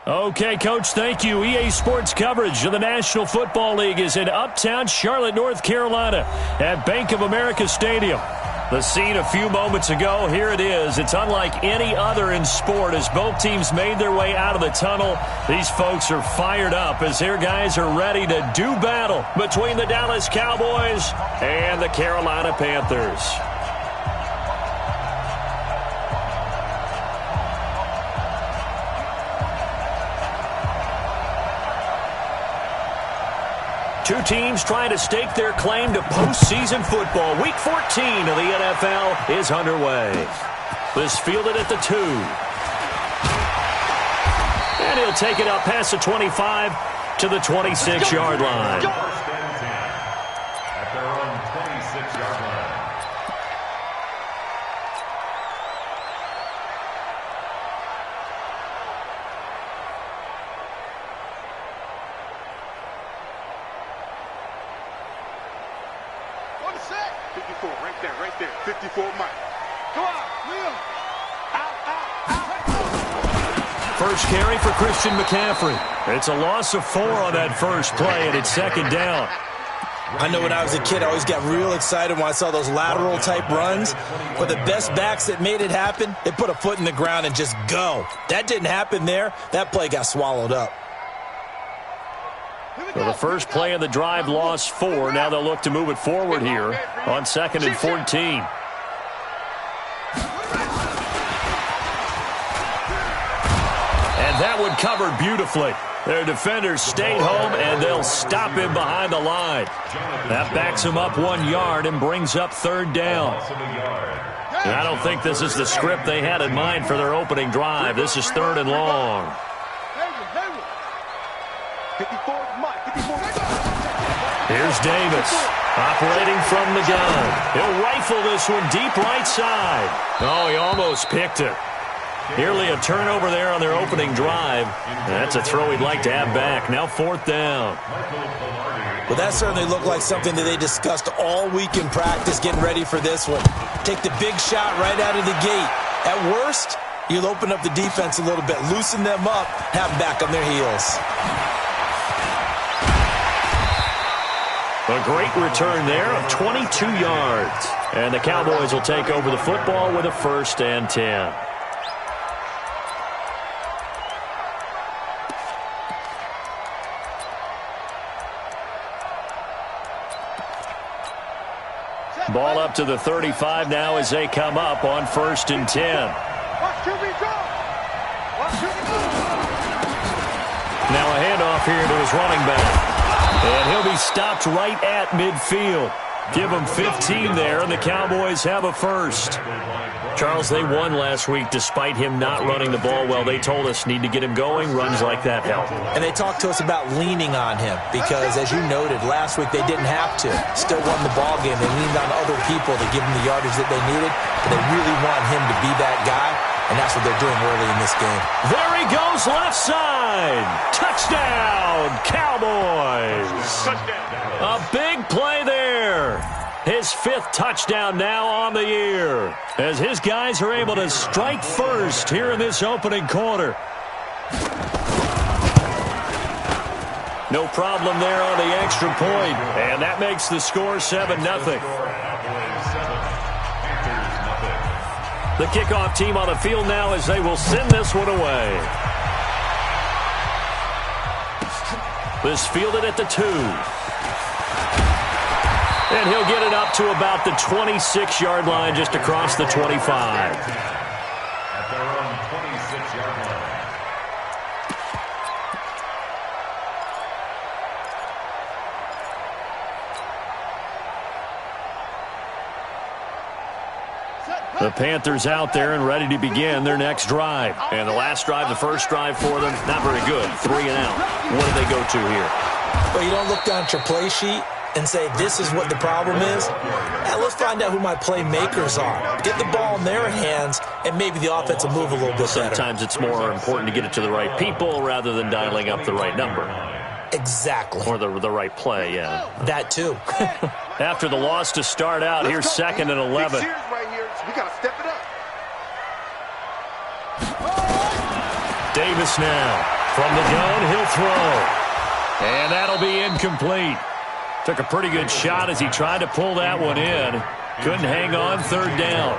Okay, Coach, thank you. EA Sports coverage of the National Football League is in Uptown Charlotte, North Carolina at Bank of America Stadium. The scene a few moments ago, here it is. It's unlike any other in sport as both teams made their way out of the tunnel. These folks are fired up as their guys are ready to do battle between the Dallas Cowboys and the Carolina Panthers. Two teams trying to stake their claim to postseason football. Week 14 of the NFL is underway. This fielded at the 2. And he'll take it up past the 25 to the 26-yard line. At their own 26-yard line. Right there. 54 Mike. Come on, Leo. First carry for Christian McCaffrey. It's a loss of 4 on that first play, and it's second down. I know when I was a kid, I always got real excited when I saw those lateral-type runs. But the best backs that made it happen, they put a foot in the ground and just go. That didn't happen there. That play got swallowed up. So the first play of the drive lost 4. Now they'll look to move it forward here on 2nd and 14. And that one covered beautifully. Their defenders stayed home, and they'll stop him behind the line. That backs him up 1 yard and brings up 3rd down. And I don't think this is the script they had in mind for their opening drive. This is 3rd and long. Here's Davis, operating from the gun. He'll rifle this one deep right side. Oh, he almost picked it. Nearly a turnover there on their opening drive. That's a throw he'd like to have back. Now 4th down. Well, that certainly looked like something that they discussed all week in practice, getting ready for this one. Take the big shot right out of the gate. At worst, you'll open up the defense a little bit, loosen them up, have them back on their heels. A great return there of 22 yards. And the Cowboys will take over the football with a 1st and 10. Ball up to the 35 now as they come up on 1st and 10. Now a handoff here to his running back. And he'll be stopped right at midfield. Give him 15 there, and the Cowboys have a 1st. Charles, they won last week despite him not running the ball well. They told us need to get him going. Runs like that help. And they talked to us about leaning on him because, as you noted, last week they didn't have to. Still won the ball game. They leaned on other people to give them the yardage that they needed, but they really want him to be that guy, and that's what they're doing early in this game. There he goes, left side. Touchdown, Cowboys. A big play there. His 5th touchdown now on the year as his guys are able to strike first here in this opening quarter. No problem there on the extra point, and that makes the score 7-0. The kickoff team on the field now as they will send this one away. This fielded at the 2. And he'll get it up to about the 26-yard line just across the 25. At their own 26-yard line. The Panthers out there and ready to begin their next drive. And the last drive, the first drive for them, not very good. 3 and out. What do they go to here? Well, you don't look down at your play sheet and say, this is what the problem is. Now, let's find out who my playmakers are. Get the ball in their hands, and maybe the offense will move a little bit better. Sometimes it's more important to get it to the right people rather than dialing up the right number. Exactly. Or the right play, yeah. That, too. After the loss to start out, here's 2nd and 11. We got to step it up. Davis now. From the gun, he'll throw. And that'll be incomplete. Took a pretty good shot as he tried to pull that one in. Couldn't hang on, third down.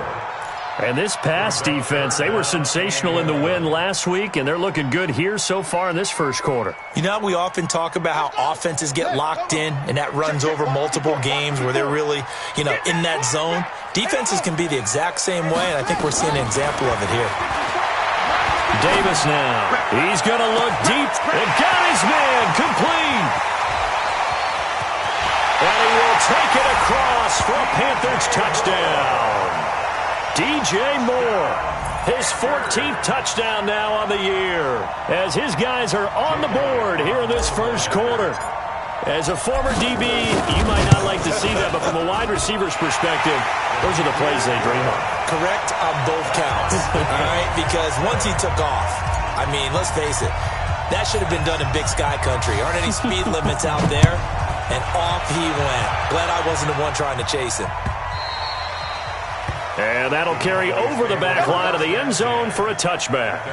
And this pass defense, they were sensational in the win last week, and they're looking good here so far in this first quarter. You know, we often talk about how offenses get locked in, and that runs over multiple games where they're really, in that zone. Defenses can be the exact same way, and I think we're seeing an example of it here. Davis now. He's going to look deep and got his man complete. And he will take it across for a Panthers touchdown. DJ Moore, his 14th touchdown now on the year, as his guys are on the board here in this first quarter. As a former DB, you might not like to see that, but from a wide receiver's perspective, those are the plays they dream of. Correct on both counts, all right? Because once he took off, I mean, let's face it, that should have been done in Big Sky Country. Aren't any speed limits out there? And off he went. Glad I wasn't the one trying to chase him. And that'll carry over the back line of the end zone for a touchback.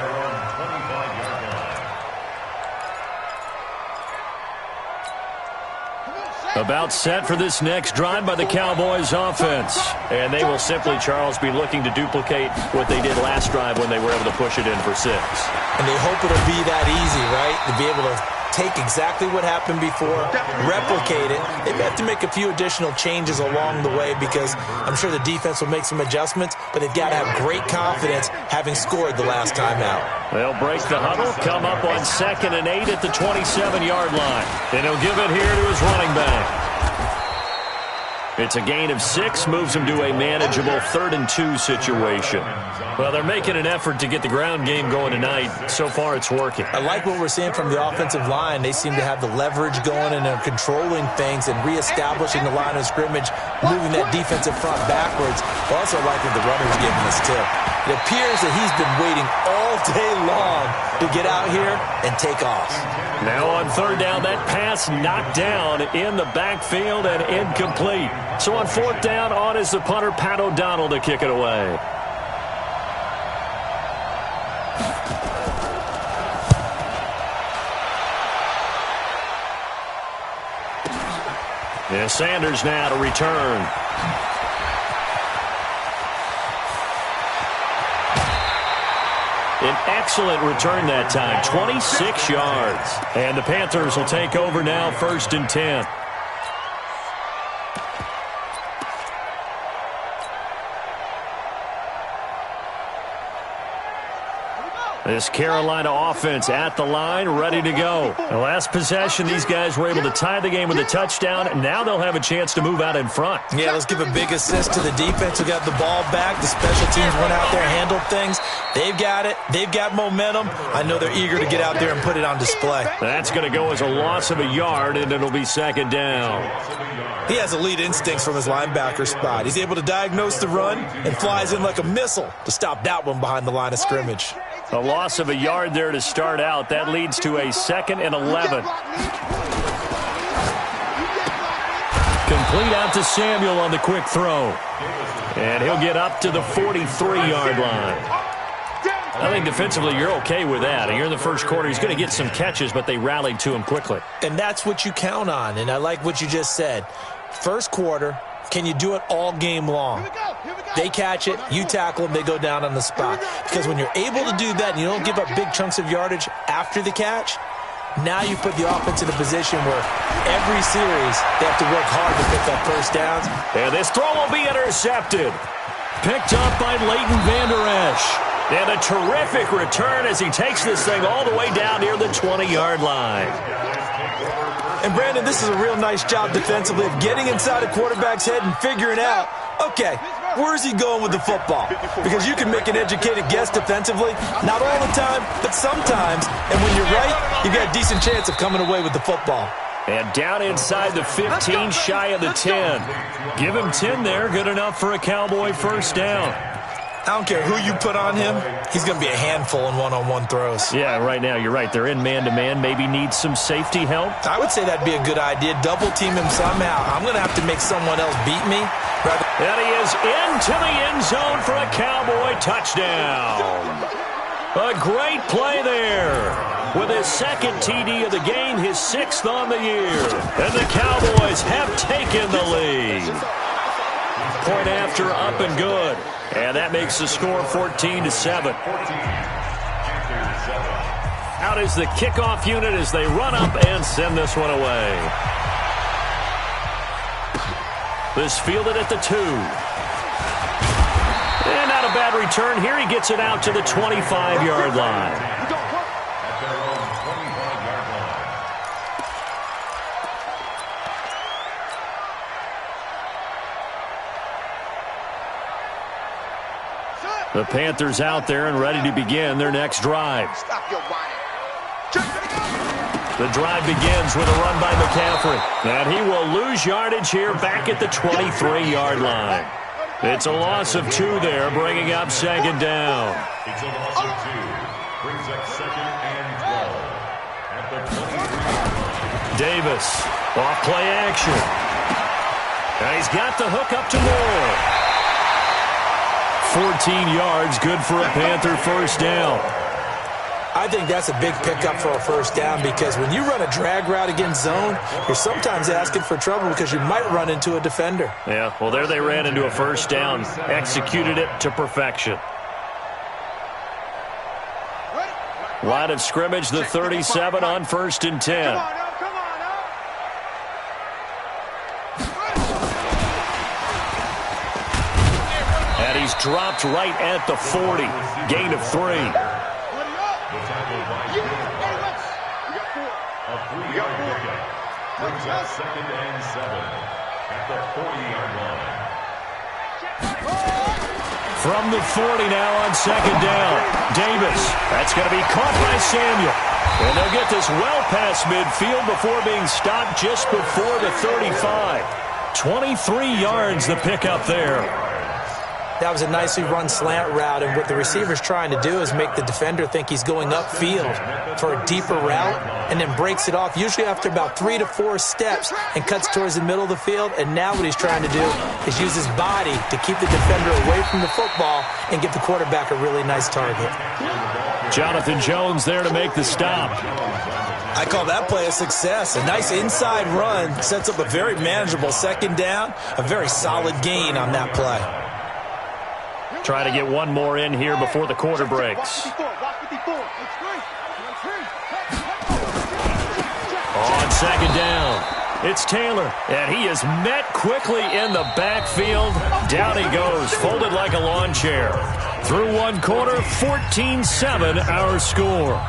About set for this next drive by the Cowboys offense. And they will simply, Charles, be looking to duplicate what they did last drive when they were able to push it in for 6. And they hope it'll be that easy, right? To be able to take exactly what happened before, replicate it. They have to make a few additional changes along the way because I'm sure the defense will make some adjustments, but they've got to have great confidence having scored the last time out. They'll break the huddle, come up on 2nd and 8 at the 27-yard line. And he'll give it here to his running back. It's a gain of 6, moves him to a manageable 3rd and 2 situation. Well, they're making an effort to get the ground game going tonight. So far, it's working. I like what we're seeing from the offensive line. They seem to have the leverage going, and they're controlling things and reestablishing the line of scrimmage, moving that defensive front backwards. I also like what the runner's giving us, too. It appears that he's been waiting all day long to get out here and take off. Now on 3rd down, that pass knocked down in the backfield and incomplete. So on 4th down, on is the punter, Pat O'Donnell, to kick it away. Yeah, Sanders now to return. An excellent return that time, 26 yards. And the Panthers will take over now, 1st and 10. This Carolina offense at the line, ready to go. The last possession, these guys were able to tie the game with a touchdown, and now they'll have a chance to move out in front. Yeah, let's give a big assist to the defense who got the ball back. The special teams went out there, handled things. They've got it. They've got momentum. I know they're eager to get out there and put it on display. That's going to go as a loss of a yard, and it'll be 2nd down. He has elite instincts from his linebacker spot. He's able to diagnose the run and flies in like a missile to stop that one behind the line of scrimmage. A loss of a yard there to start out. That leads to a 2nd and 11. Complete out to Samuel on the quick throw. And he'll get up to the 43-yard line. I think defensively you're okay with that. You're in the first quarter. He's going to get some catches, but they rallied to him quickly. And that's what you count on, and I like what you just said. First quarter, can you do it all game long? They catch it, you tackle them, they go down on the spot. Because when you're able to do that and you don't give up big chunks of yardage after the catch, now you put the offense in a position where every series they have to work hard to pick up first downs. And this throw will be intercepted. Picked up by Leighton Vander Esch. And a terrific return as he takes this thing all the way down near the 20-yard line. And, Brandon, this is a real nice job defensively of getting inside a quarterback's head and figuring out, okay, where's he going with the football? Because you can make an educated guess defensively, not all the time, but sometimes. And when you're right, you've got a decent chance of coming away with the football. And down inside the 15, shy of the 10. Give him 10 there, good enough for a Cowboy first down. I don't care who you put on him, he's going to be a handful in one-on-one throws. Yeah, right now, you're right. They're in man-to-man. Maybe need some safety help. I would say that'd be a good idea. Double-team him somehow. I'm going to have to make someone else beat me. And he is into the end zone for a Cowboy touchdown. A great play there. With his second TD of the game, his 6th on the year. And the Cowboys have taken the lead. Point after, up and good. And that makes the score 14-7. Out is the kickoff unit as they run up and send this one away. This fielded at the 2. And not a bad return. Here he gets it out to the 25-yard line. The Panthers out there and ready to begin their next drive. The drive begins with a run by McCaffrey. And he will lose yardage here back at the 23-yard line. It's a loss of 2 there, bringing up second down. It's a loss of 2. Brings up 2nd and 12 at the 23. Davis, off play action. And he's got the hook up to Moore. 14 yards, good for a Panther first down. I think that's a big pickup for a first down because when you run a drag route against zone, you're sometimes asking for trouble because you might run into a defender. Yeah, well, there they ran into a first down, executed it to perfection. Line of scrimmage, the 37 on 1st and 10. And he's dropped right at the 40, gain of 3. Brings up 2nd and 7 at the 40-yard line. From the 40 now on 2nd down. Davis, that's going to be caught by Samuel. And they'll get this well past midfield before being stopped just before the 35. 23 yards the pickup there. That was a nicely run slant route, and what the receiver's trying to do is make the defender think he's going upfield for a deeper route and then breaks it off, usually after about 3 to 4 steps, and cuts towards the middle of the field. And now what he's trying to do is use his body to keep the defender away from the football and give the quarterback a really nice target. Jonathan Jones there to make the stop. I call that play a success. A nice inside run sets up a very manageable second down, a very solid gain on that play. Try to get one more in here before the quarter breaks. On 2nd down, it's Taylor, and he is met quickly in the backfield. Down he goes, folded like a lawn chair. Through one quarter, 14-7 our score.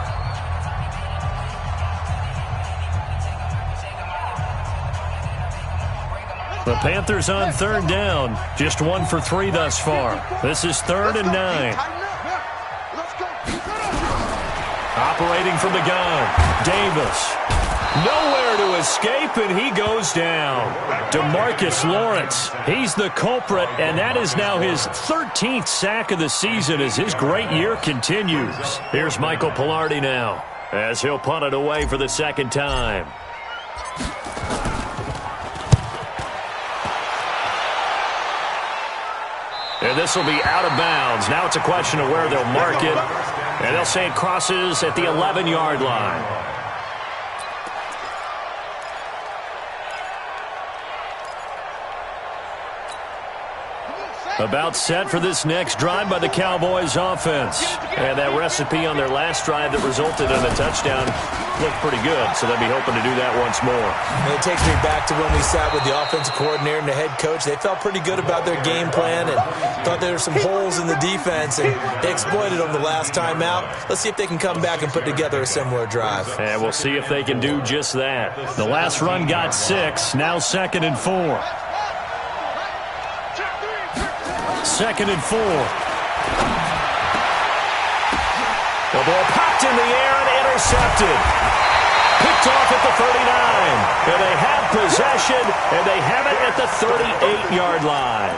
The Panthers on 3rd down, just 1 for 3 thus far. This is 3rd and 9. Operating from the gun, Davis. Nowhere to escape, and he goes down. DeMarcus Lawrence, he's the culprit, and that is now his 13th sack of the season as his great year continues. Here's Michael Pilardi now, as he'll punt it away for the 2nd time. And this will be out of bounds. Now it's a question of where they'll mark it. And they'll say it crosses at the 11-yard line. About set for this next drive by the Cowboys offense. And that recipe on their last drive that resulted in a touchdown looked pretty good, so they'll be hoping to do that once more. And it takes me back to when we sat with the offensive coordinator and the head coach. They felt pretty good about their game plan and thought there were some holes in the defense, and they exploited them the last time out. Let's see if they can come back and put together a similar drive. And we'll see if they can do just that. The last run got 6, now 2nd and 4. 2nd and 4. The ball popped in the air and intercepted. Picked off at the 39. And they have possession, and they have it at the 38-yard line.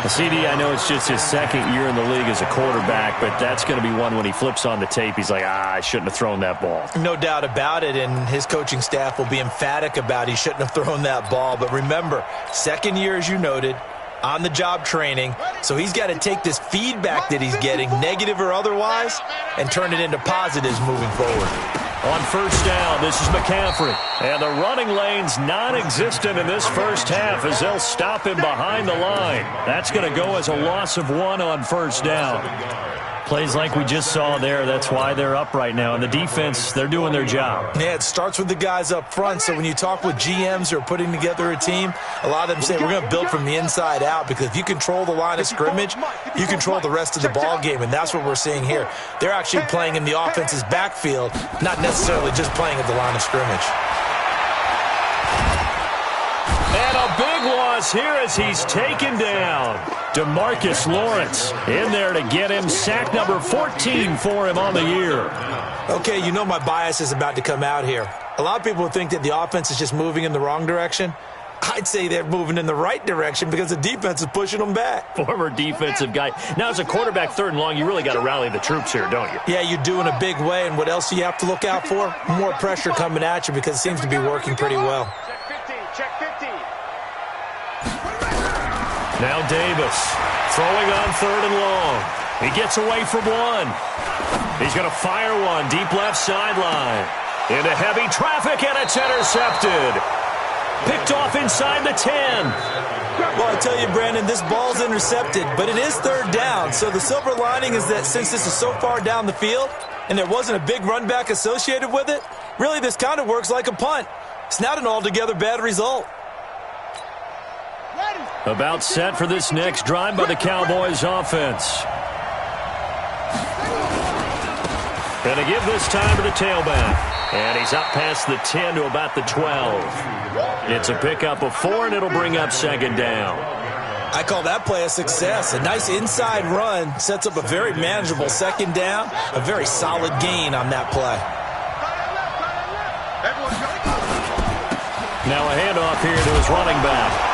CD, I know it's just his 2nd year in the league as a quarterback, but that's going to be one when he flips on the tape. He's like, I shouldn't have thrown that ball. No doubt about it, and his coaching staff will be emphatic about he shouldn't have thrown that ball. But remember, 2nd year, as you noted, on-the-job training, so he's got to take this feedback that he's getting, negative or otherwise, and turn it into positives moving forward. On first down, this is McCaffrey. And the running lane's non-existent in this first half as they'll stop him behind the line. That's going to go as a loss of 1 on first down. Plays like we just saw there, that's why they're up right now. And the defense, they're doing their job. Yeah, it starts with the guys up front. So when you talk with GMs who are putting together a team, a lot of them say we're going to build from the inside out, because if you control the line of scrimmage, you control the rest of the ball game, and that's what we're seeing here. They're actually playing in the offense's backfield, not necessarily just playing at the line of scrimmage. And a big loss here as he's taken down. DeMarcus Lawrence in there to get him sack number 14 for him on the year. Okay, you know my bias is about to come out here. A lot of people think that the offense is just moving in the wrong direction. I'd say they're moving in the right direction because the defense is pushing them back. Former defensive guy. Now, as a quarterback, 3rd and long, you really got to rally the troops here, don't you? Yeah, you do in a big way, and what else do you have to look out for? More pressure coming at you because it seems to be working pretty well. Check 15. Now Davis throwing on 3rd and long. He gets away from one. He's going to fire one deep left sideline. Into heavy traffic, and it's intercepted. Picked off inside the 10. Well, I tell you, Brandon, this ball's intercepted, but it is 3rd down. So the silver lining is that since this is so far down the field and there wasn't a big run back associated with it, really this kind of works like a punt. It's not an altogether bad result. About set for this next drive by the Cowboys offense. And to give this time to the tailback. And he's up past the 10 to about the 12. It's a pickup of 4, and it'll bring up 2nd down. I call that play a success. A nice inside run sets up a very manageable 2nd down. A very solid gain on that play. Now a handoff here to his running back.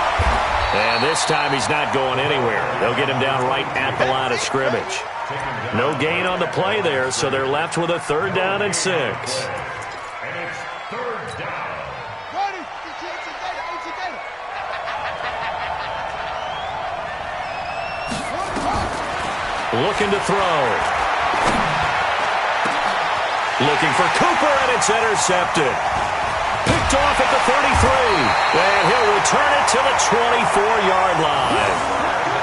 And this time he's not going anywhere. They'll get him down right at the line of scrimmage. No gain on the play there, so they're left with a 3rd down and 6. And it's 3rd down. Looking to throw. Looking for Cooper, and it's intercepted. Picked off at the 33. And he'll return it to the 24-yard line.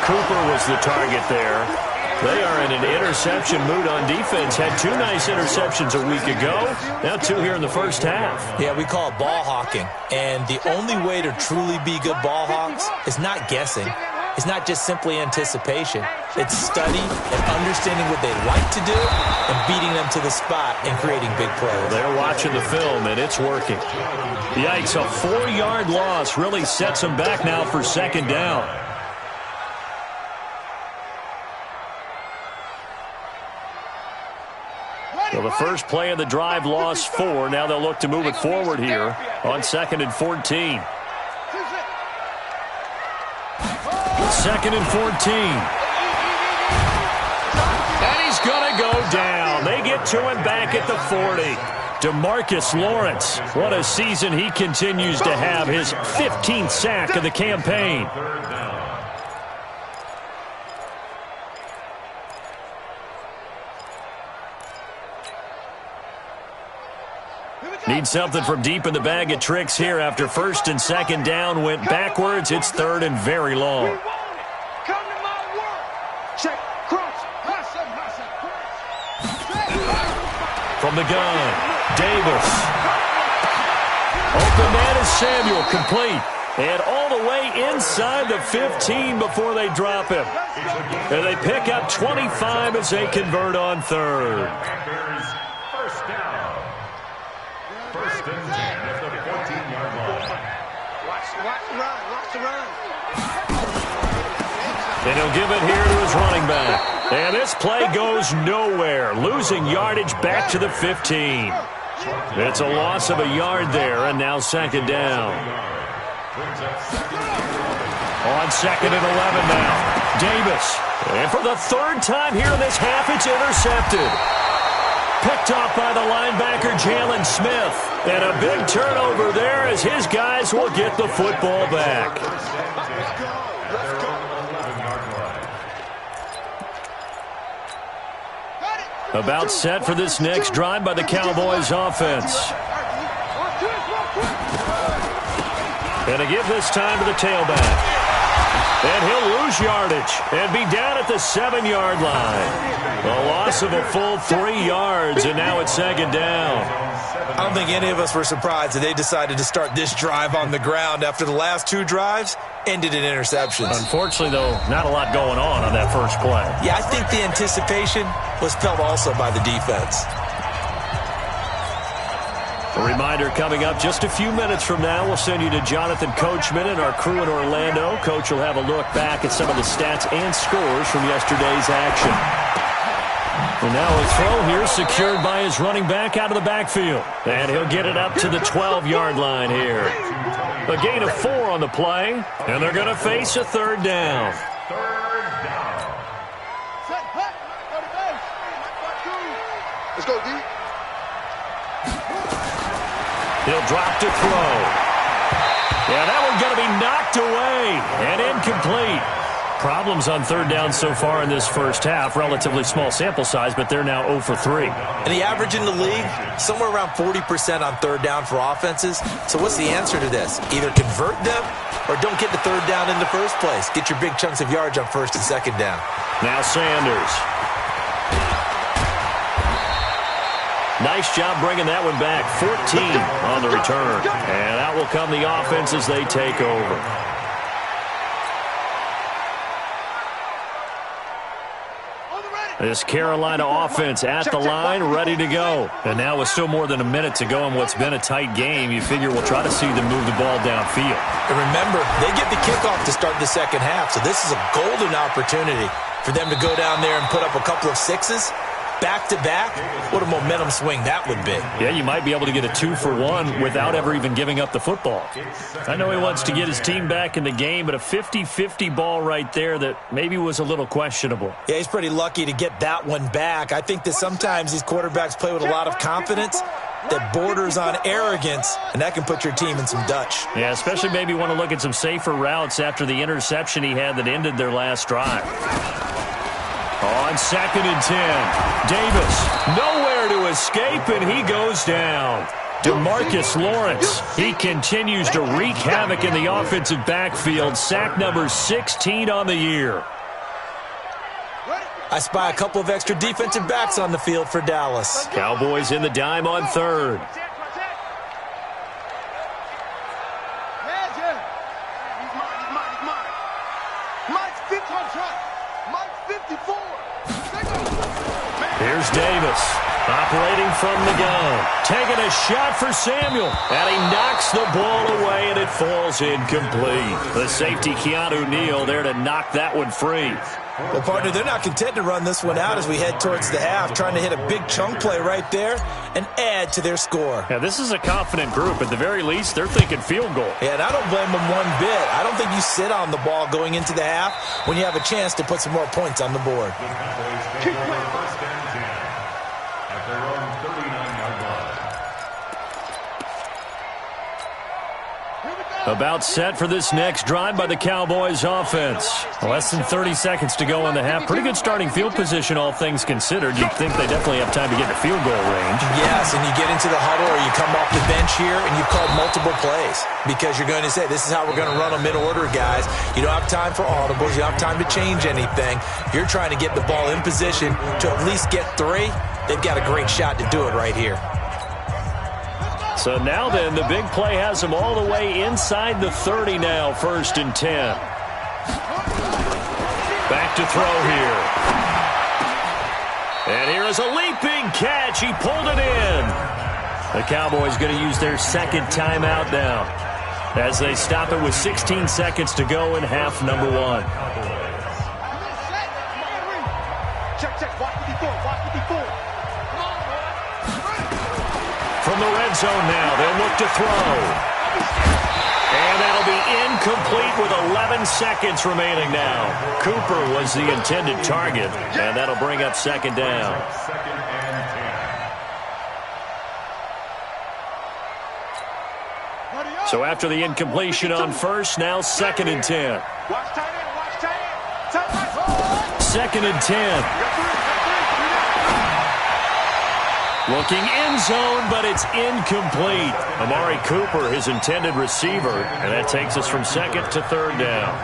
Cooper was the target there. They are in an interception mood on defense. Had 2 nice interceptions a week ago. Now 2 here in the first half. Yeah, we call it ball hawking. And the only way to truly be good ball hawks is not guessing. It's not just simply anticipation. It's study and understanding what they like to do and beating them to the spot and creating big plays. They're watching the film, and it's working. Yikes, a 4-yard loss really sets them back now for 2nd down. Well, the first play of the drive lost 4. Now they'll look to move it forward here on 2nd and 14. 2nd and 14. And he's going to go down. They get to him back at the 40. DeMarcus Lawrence, what a season he continues to have. His 15th sack of the campaign. Need something from deep in the bag of tricks here after 1st and 2nd down went backwards. It's 3rd and very long. From the gun, Davis. Open man is Samuel, complete. And all the way inside the 15 before they drop him. And they pick up 25 as they convert on 3rd. First down. 1st and 10 at the 14-yard line. Watch the run. And he'll give it here to his running back. And this play goes nowhere. Losing yardage back to the 15. It's a loss of a yard there, and now 2nd down. On 2nd and 11 now. Davis. And for the 3rd time here in this half, it's intercepted. Picked off by the linebacker, Jalen Smith. And a big turnover there as his guys will get the football back. About set for this next drive by the Cowboys offense. And to give this time to the tailback. And he'll lose yardage and be down at the 7-yard line. A loss of a full 3 yards, and now it's second down. I don't think any of us were surprised that they decided to start this drive on the ground after the last 2 drives ended in interceptions. Unfortunately, though, not a lot going on that first play. Yeah, I think the anticipation was felt also by the defense. A reminder coming up just a few minutes from now, we'll send you to Jonathan Coachman and our crew in Orlando. Coach will have a look back at some of the stats and scores from yesterday's action. And now a throw here secured by his running back out of the backfield. And he'll get it up to the 12-yard line here. A gain of 4 on the play, and they're going to face a third down. Let's go, D. He'll drop to throw. Yeah, that one's going to be knocked away and incomplete. Problems on third down so far in this first half. Relatively small sample size, but they're now 0 for 3. And the average in the league, somewhere around 40% on third down for offenses. So what's the answer to this? Either convert them or don't get the third down in the first place. Get your big chunks of yards on first and second down. Now Sanders. Nice job bringing that one back. 14 on the return. And out will come the offense as they take over. This Carolina offense at the line, ready to go. And now with still more than a minute to go in what's been a tight game, you figure we'll try to see them move the ball downfield. And remember, they get the kickoff to start the second half, so this is a golden opportunity for them to go down there and put up a couple of 6s. Back-to-back, what a momentum swing that would be. Yeah, you might be able to get a 2-for-1 without ever even giving up the football. I know he wants to get his team back in the game, but a 50-50 ball right there that maybe was a little questionable. Yeah, he's pretty lucky to get that one back. I think that sometimes these quarterbacks play with a lot of confidence that borders on arrogance, and that can put your team in some Dutch. Yeah, especially maybe want to look at some safer routes after the interception he had that ended their last drive. On 2nd and 10, Davis nowhere to escape, and he goes down. DeMarcus Lawrence, he continues to wreak havoc in the offensive backfield. Sack number 16 on the year. I spy a couple of extra defensive backs on the field for Dallas. Cowboys in the dime on 3rd. Here's Davis, operating from the gun, taking a shot for Samuel, and he knocks the ball away, and it falls incomplete. The safety, Keanu Neal, there to knock that one free. Well, partner, they're not content to run this one out as we head towards the half, trying to hit a big chunk play right there and add to their score. Yeah, this is a confident group. At the very least, they're thinking field goal. Yeah, and I don't blame them one bit. I don't think you sit on the ball going into the half when you have a chance to put some more points on the board. About set for this next drive by the Cowboys offense. Less than 30 seconds to go in the half. Pretty good starting field position, all things considered. You'd think they definitely have time to get to field goal range. Yes, and you get into the huddle or you come off the bench here and you've called multiple plays because you're going to say, this is how we're going to run them in order, guys. You don't have time for audibles. You don't have time to change anything. You're trying to get the ball in position to at least get 3. They've got a great shot to do it right here. So now then, the big play has them all the way inside the 30 now, 1st and 10. Back to throw here. And here is a leaping catch. He pulled it in. The Cowboys going to use their 2nd timeout now as they stop it with 16 seconds to go in half number 1. From the red zone now, they'll look to throw. And that'll be incomplete with 11 seconds remaining now. Cooper was the intended target, and that'll bring up 2nd down. So after the incompletion on 1st, now 2nd and 10. 2nd and 10. Looking end zone, but it's incomplete. Amari Cooper, his intended receiver, and that takes us from second to third down.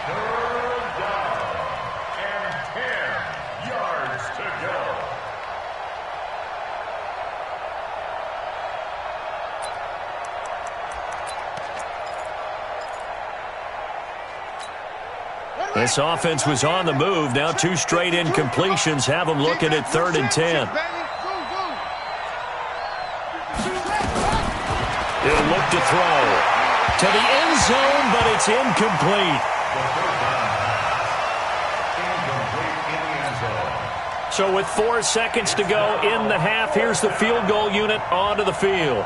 Third down and 10 yards to go. This offense was on the move. Now 2 straight incompletions have them looking at 3rd and 10. He'll look to throw to the end zone, but it's incomplete. So with 4 seconds to go in the half, here's the field goal unit onto the field.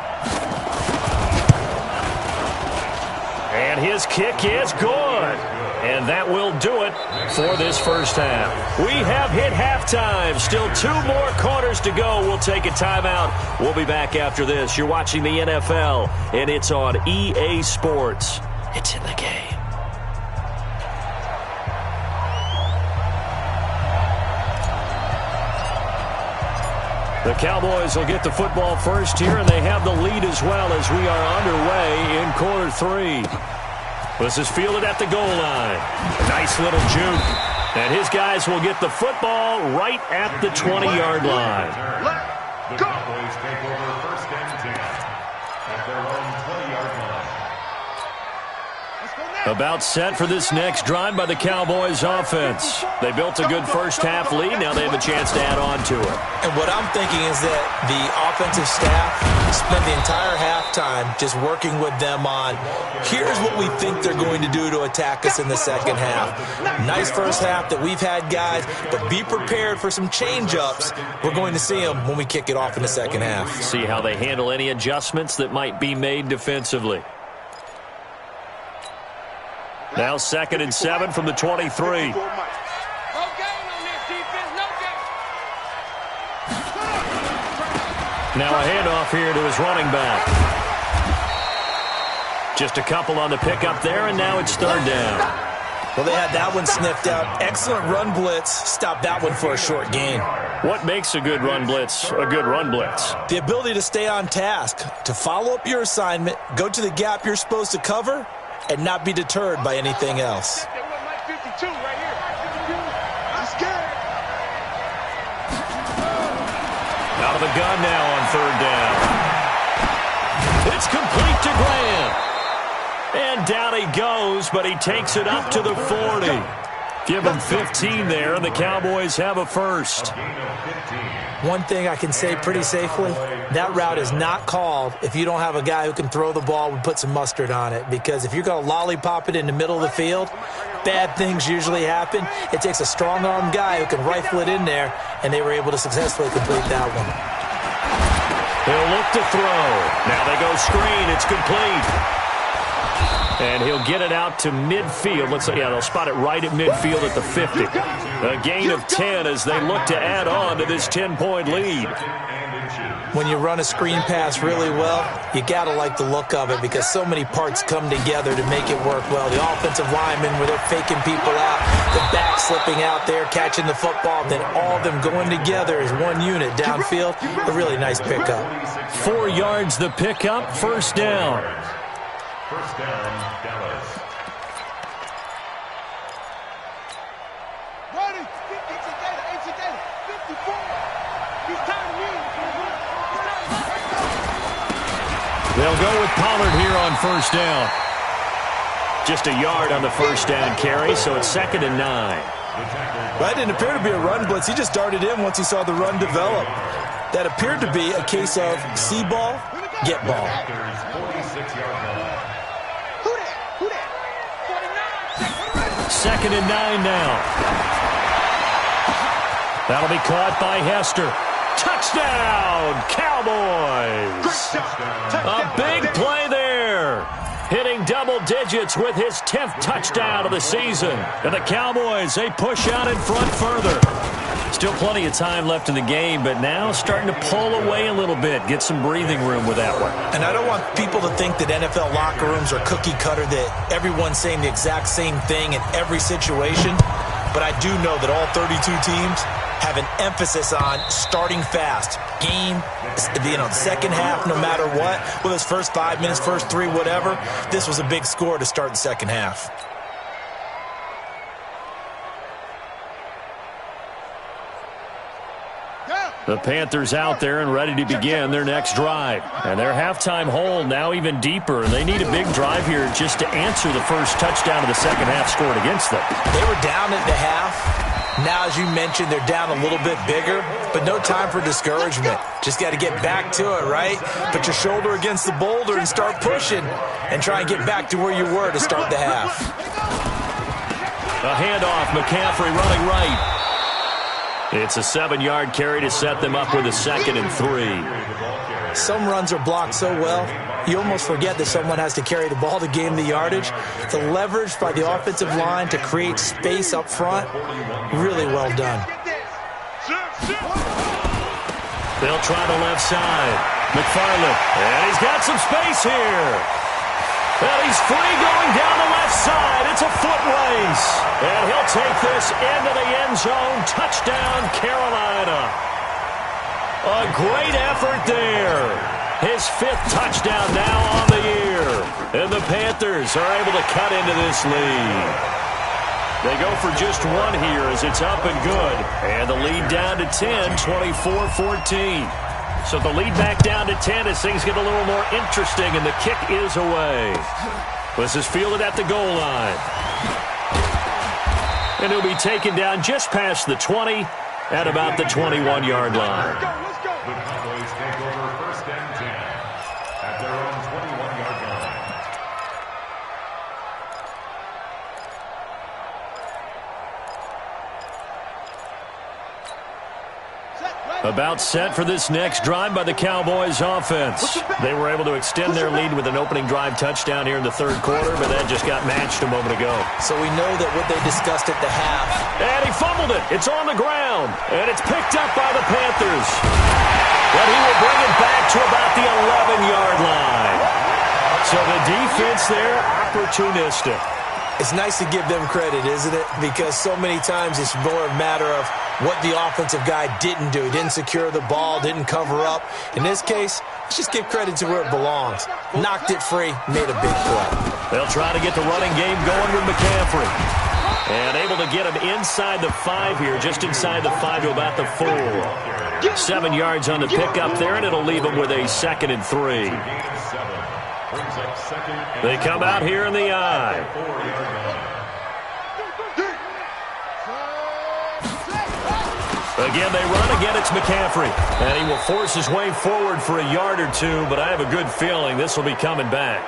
And his kick is good. And that will do it for this first half. We have hit halftime. Still 2 more quarters to go. We'll take a timeout. We'll be back after this. You're watching the NFL, and it's on EA Sports. It's in the game. The Cowboys will get the football first here, and they have the lead as well as we are underway in quarter 3. This is fielded at the goal line. Nice little juke. And his guys will get the football right at the 20-yard line. The Cowboys take over 1st and 10 at their own 20-yard line. About set for this next drive by the Cowboys offense. They built a good first half lead. Now they have a chance to add on to it. And what I'm thinking is that the offensive staff spent the entire halftime just working with them on, here's what we think they're going to do to attack us in the second half. Nice first half that we've had, guys, but be prepared for some change-ups. We're going to see them when we kick it off in the second half. See how they handle any adjustments that might be made defensively. Now 2nd and 7 from the 23. Now a handoff here to his running back. Just a couple on the pickup there, and now it's 3rd down. Well, they had that one sniffed out. Excellent run blitz. Stopped that one for a short gain. What makes a good run blitz a good run blitz? The ability to stay on task, to follow up your assignment, go to the gap you're supposed to cover, and not be deterred by anything else. Out of the gun now on 3rd down. It's complete to Graham. And down he goes, but he takes it up to the 40. Give him 15 there, and the Cowboys have a first. One thing I can say pretty safely, that route is not called if you don't have a guy who can throw the ball and put some mustard on it. Because if you're going to lollipop it in the middle of the field, bad things usually happen. It takes a strong-armed guy who can rifle it in there, and they were able to successfully complete that one. He'll look to throw. Now they go screen. It's complete. And he'll get it out to midfield. Let's say, yeah, they'll spot it right at midfield at the 50. A gain of 10 as they look to add on to this 10-point lead. When you run a screen pass really well, you got to like the look of it because so many parts come together to make it work well. The offensive linemen, where they're faking people out, the back slipping out there, catching the football, then all of them going together as one unit downfield. A really nice pickup. 4 yards the pickup, 1st down. 1st down, Dallas. They'll go with Pollard here on 1st down. Just a yard on the 1st down carry, so it's 2nd and 9. That didn't appear to be a run blitz. He just darted in once he saw the run develop. That appeared to be a case of see ball, get ball. 2nd and 9 now. That'll be caught by Hester. Touchdown, Cowboys! A big play there. Hitting double digits with his 10th touchdown of the season. And the Cowboys, they push out in front further. Still plenty of time left in the game, but now starting to pull away a little bit. Get some breathing room with that one. And I don't want people to think that NFL locker rooms are cookie cutter, that everyone's saying the exact same thing in every situation. But I do know that all 32 teams have an emphasis on starting fast. Game, second half, no matter what, whether it's first 5 minutes, first 3, whatever, this was a big score to start the second half. The Panthers out there and ready to begin their next drive. And their halftime hole now even deeper. They need a big drive here just to answer the first touchdown of the second half scored against them. They were down at the half. Now, as you mentioned, they're down a little bit bigger, but no time for discouragement. Just got to get back to it, right? Put your shoulder against the boulder and start pushing and try and get back to where you were to start the half. A handoff, McCaffrey running right. It's a 7-yard carry to set them up with a 2nd and 3. Some runs are blocked so well, you almost forget that someone has to carry the ball to gain the yardage. The leverage by the offensive line to create space up front, really well done. They'll try the left side. McFarland, and he's got some space here. And he's free going down the left side. It's a foot race. And he'll take this into the end zone. Touchdown, Carolina. A great effort there. His 5th touchdown now on the year. And the Panthers are able to cut into this lead. They go for just one here as it's up and good. And the lead down to 10, 24-14. So the lead back down to 10 as things get a little more interesting, and the kick is away. This is fielded at the goal line. And he'll be taken down just past the 20 at about the 21-yard line. The Cowboys take over 1st and 10 at their own 21-yard line. About set for this next drive by the Cowboys offense. They were able to extend their lead with an opening drive touchdown here in the 3rd quarter, but that just got matched a moment ago. So we know that what they discussed at the half. And he fumbled it. It's on the ground. And it's picked up by the Panthers. But he will bring it back to about the 11-yard line. So the defense there, opportunistic. It's nice to give them credit, isn't it? Because so many times it's more a matter of what the offensive guy didn't do. He didn't secure the ball, didn't cover up. In this case, let's just give credit to where it belongs. Knocked it free, made a big play. They'll try to get the running game going with McCaffrey. And able to get him inside the 5 here, just inside the 5 to about the 4. 7 yards on the pickup there, and it'll leave him with a 2nd and 3. They come out here in the eye. Again, they run. Again, it's McCaffrey. And he will force his way forward for a yard or 2, but I have a good feeling this will be coming back.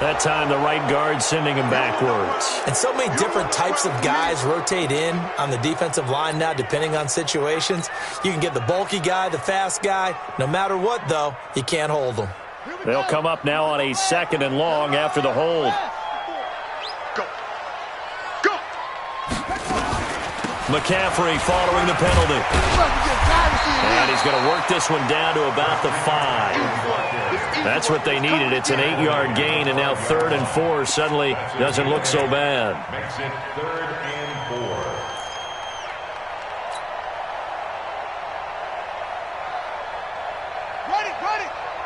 That time, the right guard sending him backwards. And so many different types of guys rotate in on the defensive line now, depending on situations. You can get the bulky guy, the fast guy. No matter what, though, you can't hold them. They'll come up now on a 2nd and long after the hold. Go. McCaffrey following the penalty. And he's going to work this one down to about the 5. That's what they needed. It's an 8-yard gain, and now 3rd and 4 suddenly doesn't look so bad. Makes it 3rd and 4.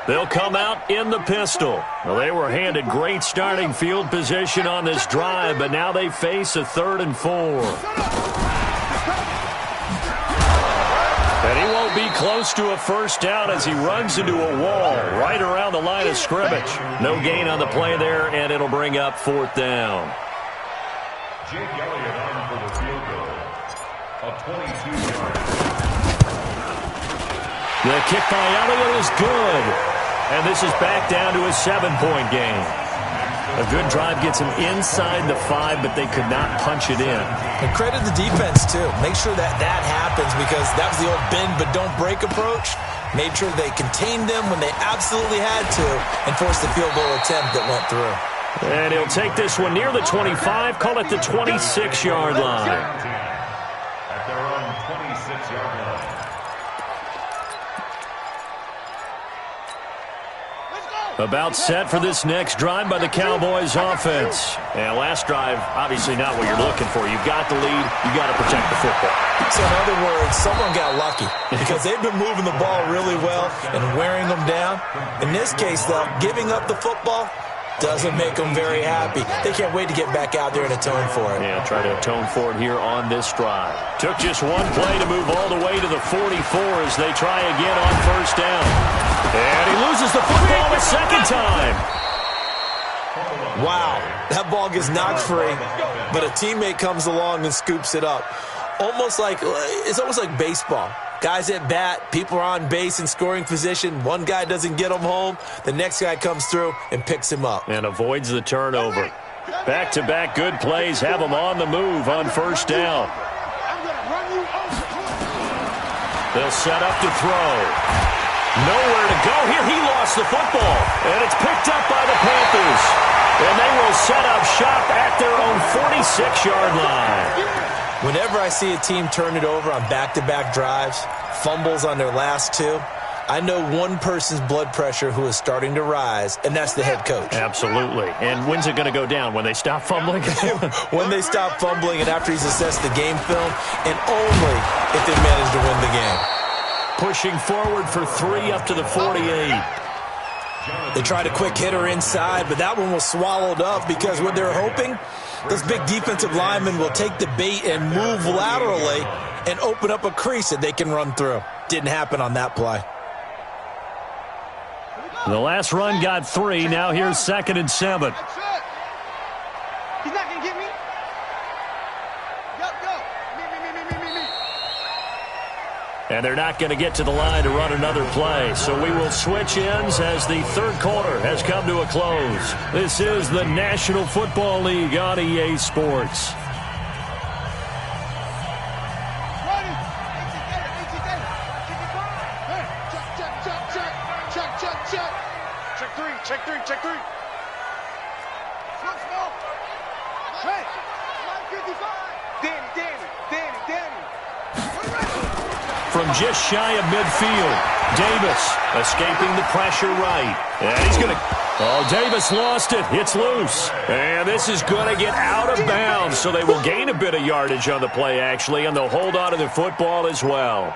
They'll come out in the pistol. Well, they were handed great starting field position on this drive, but now they face a 3rd and 4. And he won't be close to a first down as he runs into a wall right around the line of scrimmage. No gain on the play there, and it'll bring up 4th down. Jake Elliott on for the field goal. A 22-yard. The kick by Elliott is good. And this is back down to a 7-point game. A good drive gets him inside the 5, but they could not punch it in. And credit the defense, too. Make sure that happens, because that was the old bend but don't break approach. Made sure they contained them when they absolutely had to and forced the field goal attempt that went through. And he'll take this one near the 25, call it the 26-yard line. At their own 26-yard line. About set for this next drive by the Cowboys offense. And last drive, obviously not what you're looking for. You've got the lead. You've got to protect the football. So in other words, someone got lucky because they've been moving the ball really well and wearing them down. In this case, though, giving up the football doesn't make them very happy. They can't wait to get back out there and atone for it. Yeah, try to atone for it here on this drive. Took just one play to move all the way to the 44 as they try again on first down. And he loses the football a second time. Wow, that ball gets knocked free, but a teammate comes along and scoops it up. It's almost like baseball. Guys at bat, people are on base in scoring position. One guy doesn't get him home. The next guy comes through and picks him up. And avoids the turnover. Back-to-back good plays have them on the move on first down. They'll set up to throw. Nowhere to go here. He lost the football. And it's picked up by the Panthers. And they will set up shop at their own 46-yard line. Whenever I see a team turn it over on back-to-back drives, fumbles on their last two, I know one person's blood pressure who is starting to rise, and that's the head coach. Absolutely. And when's it going to go down? When they stop fumbling? When they stop fumbling and after he's assessed the game film, and only if they manage to win the game. Pushing forward for 3 up to the 48. They tried a quick hitter inside, but that one was swallowed up because what they're hoping, those big defensive linemen will take the bait and move laterally and open up a crease that they can run through. Didn't happen on that play. The last run got 3. Now here's 2nd and 7. He's not going to get me. Go. Me. And they're not going to get to the line to run another play. So we will switch ends as the third quarter has come to a close. This is the National Football League on EA Sports. Check three. Slow. Hey, 55. Danny. From just shy of midfield, Davis escaping the pressure right. And he's going to... Oh, Davis lost it. It's loose. And this is going to get out of bounds, so they will gain a bit of yardage on the play, actually, and they'll hold on to the football as well.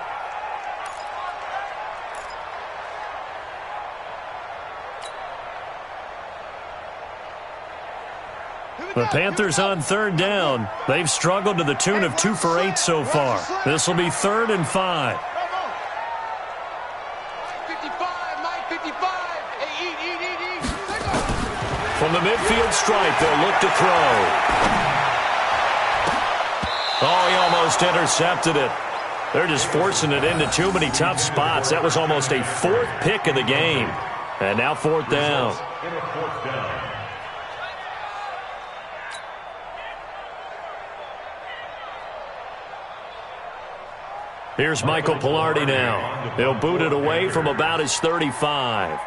The Panthers on third down. They've struggled to the tune of 2 for 8 so far. This will be 3rd and 5. 55, Mike, 55. Hey, eat. From the midfield stripe, they'll look to throw. Oh, he almost intercepted it. They're just forcing it into too many tough spots. That was almost a 4th pick of the game. And now 4th down. Here's Michael Pilardi now. They'll boot it away from about his 35.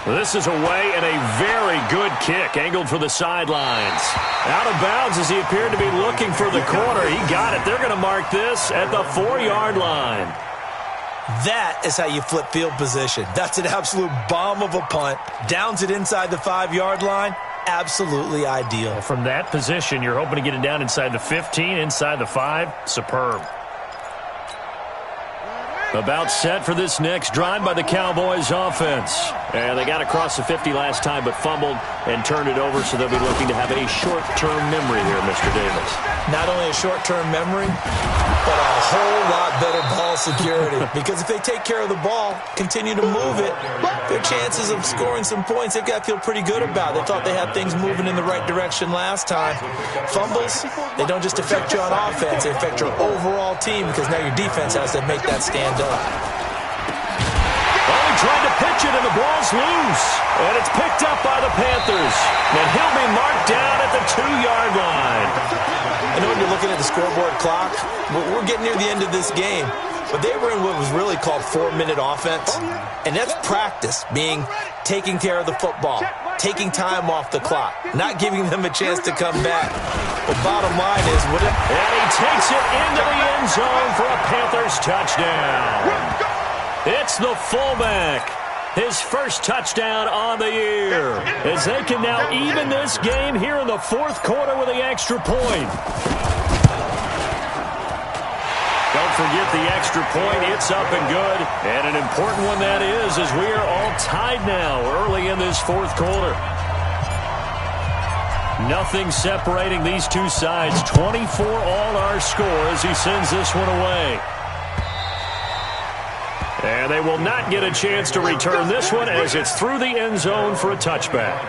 This is away and a very good kick, angled for the sidelines. Out of bounds as he appeared to be looking for the corner. He got it. They're going to mark this at the 4-yard line. That is how you flip field position. That's an absolute bomb of a punt. Downs it inside the 5-yard line. Absolutely ideal. From that position, you're hoping to get it down inside the 15, inside the 5. Superb. About set for this next drive by the Cowboys offense. And they got across the 50 last time, but fumbled and turned it over, so they'll be looking to have a short-term memory here, Mr. Davis. Not only a short-term memory, but a whole lot better ball security. Because if they take care of the ball, continue to move it, their chances of scoring some points, they've got to feel pretty good about. They thought they had things moving in the right direction last time. Fumbles, they don't just affect you on offense, they affect your overall team, because now your defense has to make that stand up. Oh, he tried to pitch it, and the ball's loose. And it's picked up by the Panthers. And he'll be marked down at the 2-yard line. I know when you're looking at the scoreboard clock, we're getting near the end of this game. But they were in what was really called 4-minute offense. And that's practice, being taking care of the football, taking time off the clock, not giving them a chance to come back. The bottom line is, and he takes it into the end zone for a Panthers touchdown. It's the fullback. His first touchdown on the year, as they can now even this game here in the fourth quarter with the extra point. Don't forget the extra point. It's up and good. And an important one that is, as we are all tied now early in this fourth quarter. Nothing separating these two sides. 24 all our score as he sends this one away. And they will not get a chance to return this one as it's through the end zone for a touchback.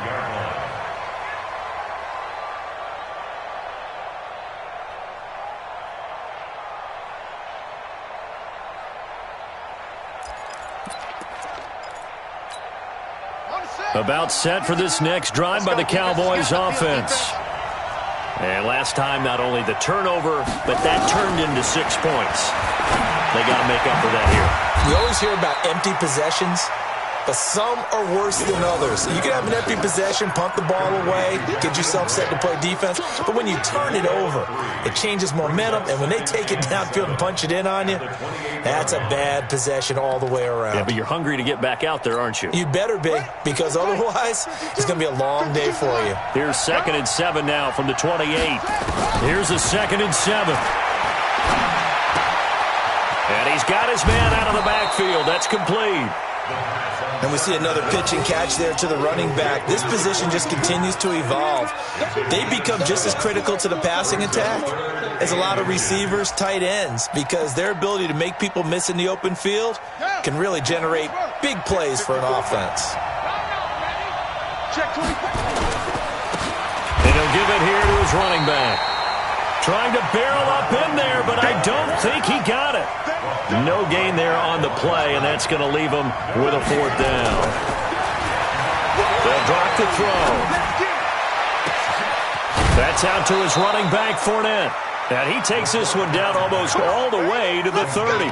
About set for this next drive by the Cowboys offense. And last time, not only the turnover, but that turned into 6 points. They got to make up for that here. We always hear about empty possessions, but some are worse than others. You can have an empty possession, punt the ball away, get yourself set to play defense, but when you turn it over, it changes momentum, and when they take it downfield and punch it in on you, that's a bad possession all the way around. Yeah, but you're hungry to get back out there, aren't you? You better be, because otherwise, it's going to be a long day for you. Here's 2nd and 7 now from the 28. Here's a 2nd and 7. And he's got his man out of the backfield. That's complete. And we see another pitch and catch there to the running back. This position just continues to evolve. They become just as critical to the passing attack as a lot of receivers, tight ends, because their ability to make people miss in the open field can really generate big plays for an offense. And he'll give it here to his running back. Trying to barrel up in there, but I don't think he got it. No gain there on the play, and that's going to leave him with a 4th down. They'll drop the throw. That's out to his running back, Fournette. And he takes this one down almost all the way to the 30.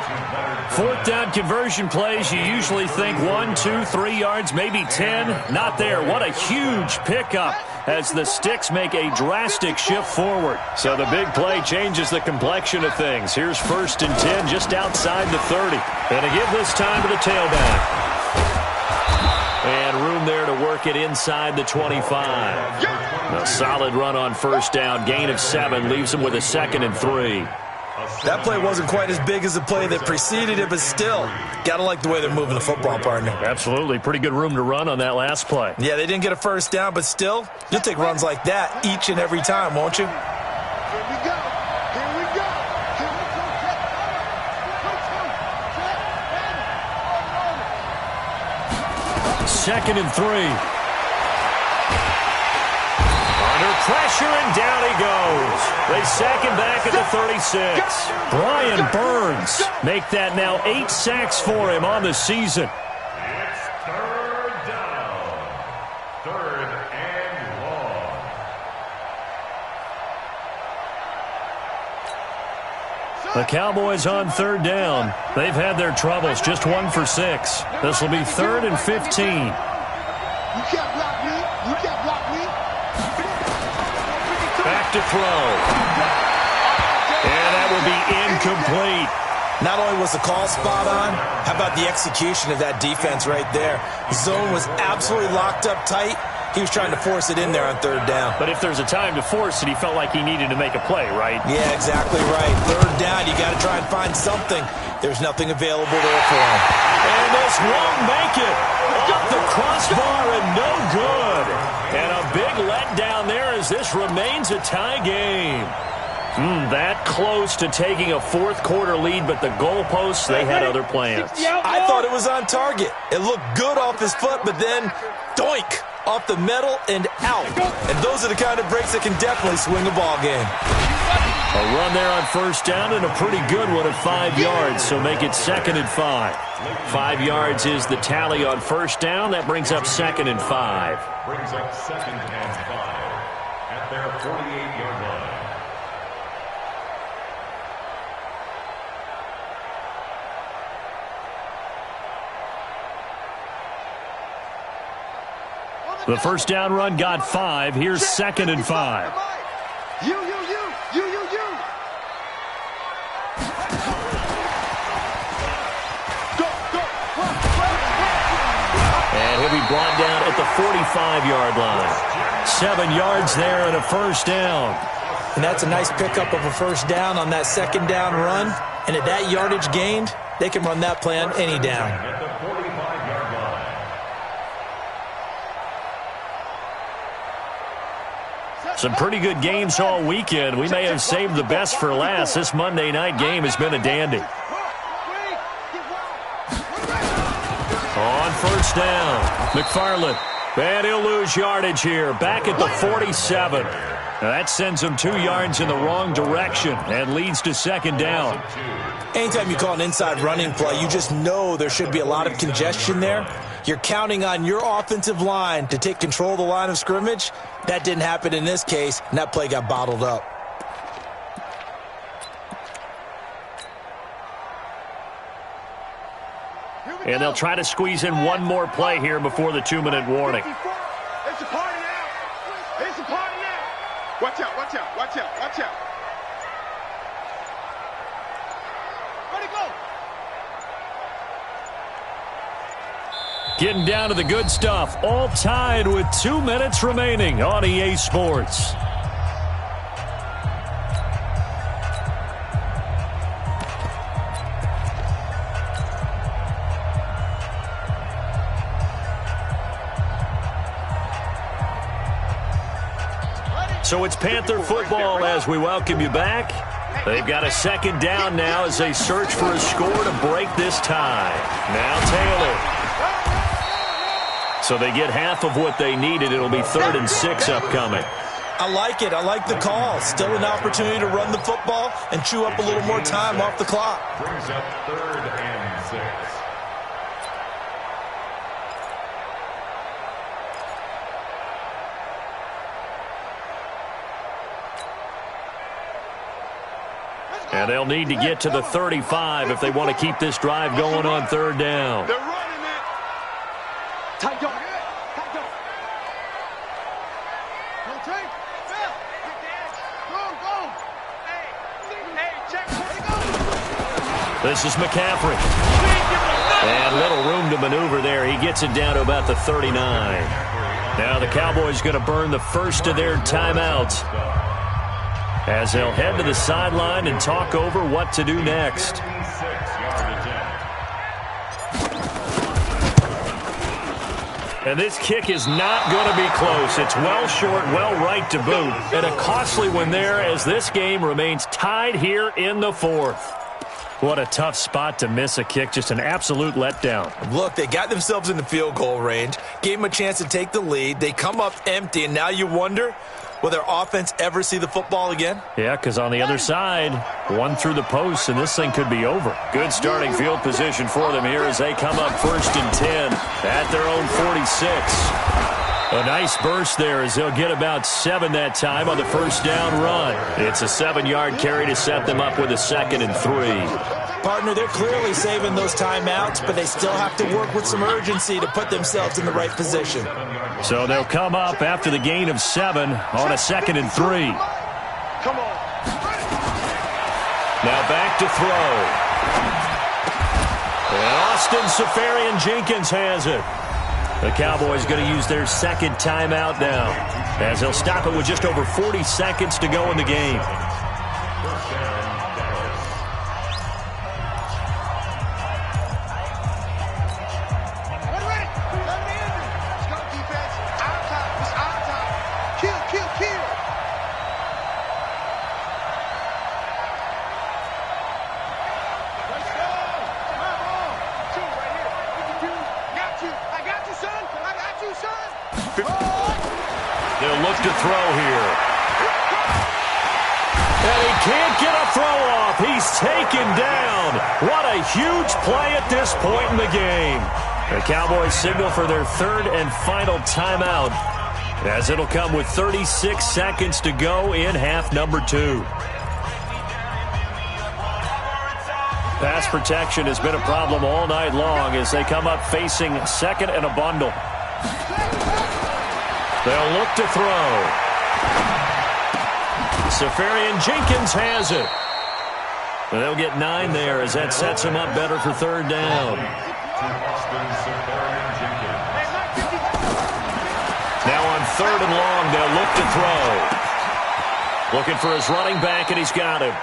4th down conversion plays, you usually think 1, 2, 3 yards, maybe 10. Not there. What a huge pickup as the sticks make a drastic shift forward. So the big play changes the complexion of things. Here's 1st and 10 just outside the 30. And to give this time to the tailback. And room there to work it inside the 25. A solid run on 1st down. Gain of 7 leaves him with a 2nd and 3. That play wasn't quite as big as the play that preceded it, but still, gotta like the way they're moving the football, partner. Absolutely. Pretty good room to run on that last play. Yeah, they didn't get a 1st down, but still, you'll take runs like that each and every time, won't you? Here we go. Here we go. Here we go. 2nd and 3. Under pressure, and down he goes. They sack him back at the 36. Brian Burns make that now 8 sacks for him on the season. It's 3rd down. 3rd and long. The Cowboys on 3rd down. They've had their troubles, just 1 for 6. This will be 3rd and 15. You can't block me. You can't block me. Back to throw. And that will be incomplete. Not only was the call spot on, how about the execution of that defense right there? Zone was absolutely locked up tight. He was trying to force it in there on 3rd down. But if there's a time to force it, he felt like he needed to make a play, right? Yeah, exactly right. 3rd down, you got to try and find something. There's nothing available there for him. And this won't make it. Off the crossbar and no good. And a big letdown there as this remains a tie game. That close to taking a 4th quarter lead, but the goalposts, they had other plans. I thought it was on target. It looked good off his foot, but then, doink, off the metal and out. And those are the kind of breaks that can definitely swing a ball game. A run there on 1st down and a pretty good one of 5 yards, so make it 2nd and 5. 5 yards is the tally on 1st down. That brings up 2nd and 5. Brings up 2nd and 5 at their 48-yard line. The 1st down run got 5. Here's 2nd and 5. You. And he'll be brought down at the 45-yard line. 7 yards there and a first down. And that's a nice pickup of a first down on that second down run. And at that yardage gained, they can run that play on any down. At the 45-yard line. Some pretty good games all weekend. We may have saved the best for last. This Monday night game has been a dandy. On first down, McFarland. And he'll lose yardage here. Back at the 47. Now that sends him 2 yards in the wrong direction and leads to second down. Anytime you call an inside running play, you just know there should be a lot of congestion there. You're counting on your offensive line to take control of the line of scrimmage. That didn't happen in this case, and that play got bottled up. And they'll try to squeeze in one more play here before the 2-minute warning. It's a party now. It's a party now. Watch out. Ready, go. Getting down to the good stuff. All tied with 2 minutes remaining on EA Sports. So it's Panther football as we welcome you back. They've got a second down now as they search for a score to break this tie. Now Taylor. So they get half of what they needed. It'll be 3rd and 6 upcoming. I like it. I like the call. Still an opportunity to run the football and chew up a little more time off the clock. Brings up 3rd and 6. And they'll need to get to the 35 if they want to keep this drive going on 3rd down. They're running it. Tight go. Go, Tank. Go. Hey, check. Go. This is McCaffrey. And little room to maneuver there. He gets it down to about the 39. Now the Cowboys going to burn the first of their timeouts as they'll head to the sideline and talk over what to do next. And this kick is not going to be close. It's well short, well right to boot. And a costly one there as this game remains tied here in the 4th. What a tough spot to miss a kick. Just an absolute letdown. Look, they got themselves in the field goal range, gave them a chance to take the lead. They come up empty, and now you wonder, will their offense ever see the football again? Yeah, because on the other side, one through the post, and this thing could be over. Good starting field position for them here as they come up 1st and 10 at their own 46. A nice burst there as they'll get about 7 that time on the first down run. It's a 7-yard carry to set them up with a 2nd and 3. Partner, they're clearly saving those timeouts, but they still have to work with some urgency to put themselves in the right position. So they'll come up after the gain of 7 on a 2nd and 3. Come on. Now back to throw. And Austin Safarian-Jenkins has it. The Cowboys going to use their 2nd timeout now as they'll stop it with just over 40 seconds to go in the game. They'll look to throw here. And he can't get a throw off. He's taken down. What a huge play at this point in the game. The Cowboys signal for their 3rd and final timeout as it'll come with 36 seconds to go in half number 2. Pass protection has been a problem all night long as they come up facing 2nd and a bundle. They'll look to throw. Safarian Jenkins has it. And they'll get 9 there as that sets them up better for third down. Now on 3rd and long, they'll look to throw. Looking for his running back, and he's got him.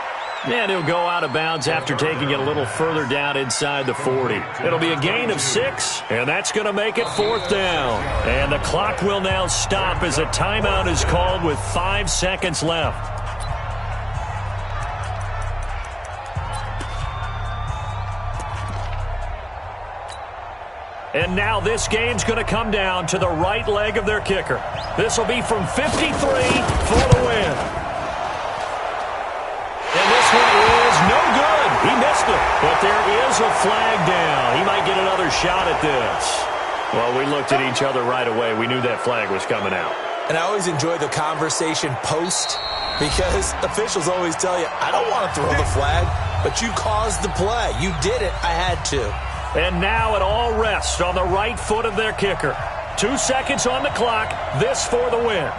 And he'll go out of bounds after taking it a little further down inside the 40. It'll be a gain of 6, and that's going to make it 4th down. And the clock will now stop as a timeout is called with 5 seconds left. And now this game's going to come down to the right leg of their kicker. This will be from 53 for the win. And this one is no good. He missed it. But there is a flag down. He might get another shot at this. Well, we looked at each other right away. We knew that flag was coming out. And I always enjoy the conversation post because officials always tell you, I don't want to throw the flag, but you caused the play. You did it. I had to. And now it all rests on the right foot of their kicker. 2 seconds on the clock. This for the win.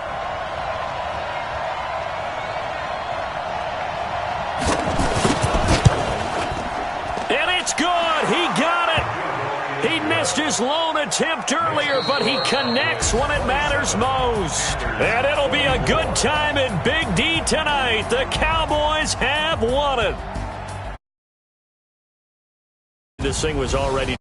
And it's good. He got it. He missed his lone attempt earlier, but he connects when it matters most. And it'll be a good time in Big D tonight. The Cowboys have won it. This thing was already